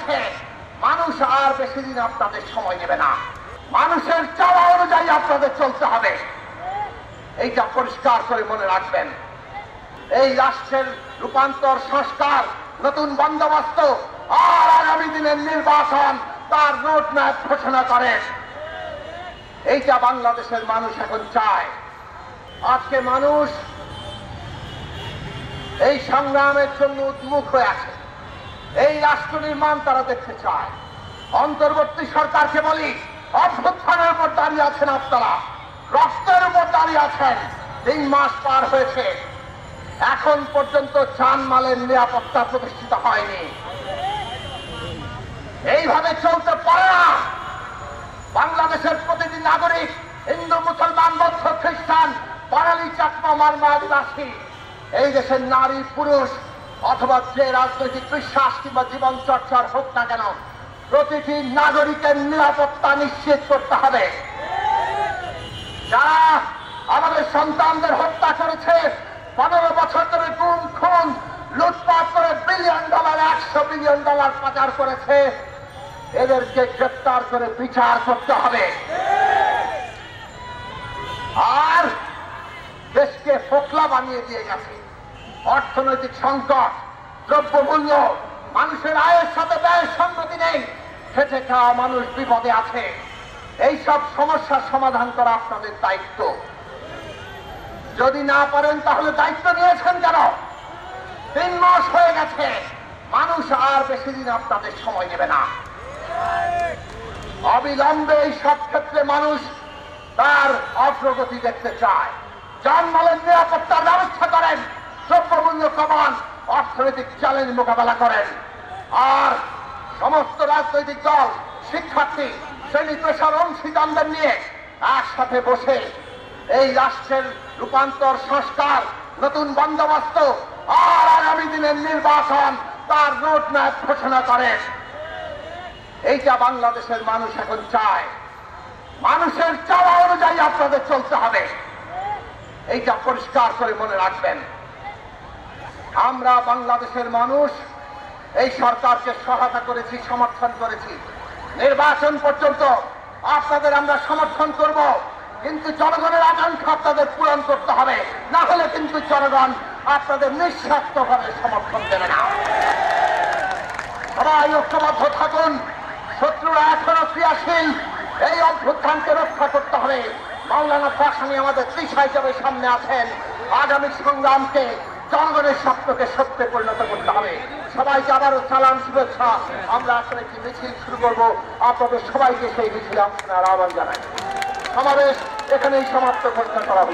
গেছে, মানুষ আর বেশি দিন আপনাদের সময় নেবে না। মানুষের চাওয়া অনুযায়ী আপনাদের চলতে হবে, এইটা পরিষ্কার করে মনে রাখবেন। এই রাষ্ট্রের রূপান্তর, সংস্কার, নতুন বন্দোবস্ত আর আগামী দিনের নির্বাচন তার রোড ম্যাপ ঘোষণা করে। এইটা বাংলাদেশের মানুষ এখন চায়। আজকে মানুষ এই সংগ্রামের জন্য উন্মুখ হয়ে আছে। এই রাষ্ট্র নির্মাণ তারা দেখতে চায়। অন্তর্বর্তী সরকারকে বলি, অভ্যুত্থানের উপর দাঁড়িয়ে আছেন আপনারা, রক্তের উপর দাঁড়িয়ে আছেন। 3 মাস পার হয়েছে, এখন পর্যন্ত জানমালের নিরাপত্তা প্রতিষ্ঠিত হয়নি। এইভাবে চলতে পারে না। বাংলাদেশের প্রতিটি নাগরিক, হিন্দু, মুসলমান, বৌদ্ধ, খ্রিস্টান, বাঙালি, চাকমা, মারমা, আদিবাসী, এই দেশের নারী, পুরুষ অথবা যে রাজনৈতিক বিশ্বাস কিংবা জীবন চর্চার হোক না কেন, প্রতিটি নাগরিকের নিরাপত্তা নিশ্চিত করতে হবে। যারা আমাদের সন্তানদের হত্যা করেছে, 15 বছর ধরে গুম, খুন, লুটপাট করে $1 বিলিয়ন, $100 বিলিয়ন পাচার করেছে, এদেরকে গ্রেফতার করে বিচার করতে হবে। আর দেশকে ফোকলা বানিয়ে দিয়ে গেছে অর্থনৈতিক সংকট, দ্রব্যমূল্য, মানুষের আয়ের সাথে ব্যয়ের সঙ্গতি নেই, খেটে খাওয়া মানুষ বিপদে আছে। এইসব সমস্যার সমাধান করা আপনাদের দায়িত্ব। যদি না পারেন তাহলে দায়িত্ব নিয়েছেন কেন? 3 মাস হয়ে গেছে, মানুষ আর বেশি দিন আপনাদের সময় নেবে না। অবিলম্বে এই সব ক্ষেত্রে মানুষ তার অগ্রগতি দেখতে চায়। জানমালের নিরাপত্তার ব্যবস্থা করেন, দ্রব্যমূল্য কমান, অর্থনৈতিক চ্যালেঞ্জ মোকাবেলা করেন। আর সমস্ত রাজনৈতিক দল, শিক্ষার্থী, শ্রেণী পেশার অংশীদারদের নিয়ে একসাথে বসে এই রাষ্ট্রের রূপান্তর, সংস্কার, নতুন বন্দোবস্ত আর আগামী দিনের নির্বাচন তার রোড ম্যাপ ঘোষণা করেন। এইটা বাংলাদেশের মানুষ এখন চায়। মানুষের চাওয়া অনুযায়ী আপনাদের চলতে হবে, এইটা পরিষ্কার করে মনে রাখবেন। আমরা বাংলাদেশের মানুষ এই সরকারকে সহায়তা করেছি, সমর্থন করেছি। নির্বাচন পর্যন্ত আপনাদের আমরা সমর্থন করব, কিন্তু জনগণের আকাঙ্ক্ষা আপনাদের পূরণ করতে হবে, না হলে কিন্তু জনগণ আপনাদের নিঃস্বার্থভাবে সমর্থন দেবে না। সবাই ঐক্যবদ্ধ থাকুন। শত্রুরা এখনো ক্রিয়াশীল, এই অভ্যুত্থানকে রক্ষা করতে হবে। মাওলানা ভাসানী আমাদের দিশা হিসেবে সামনে আছেন। আগামী সংগ্রামকে, জনগণের স্বপ্নকে সত্যে পরিণত করতে হবে। সবাইকে আবারও সালাম, শুভেচ্ছা। আমরা এখন একটি মিছিল শুরু করবো, আপনাদের সবাইকে সেই মিছিলে অংশ নেওয়ার আহ্বান জানাই। সমাবেশ এখানেই সমাপ্ত ঘোষণা করা হলো।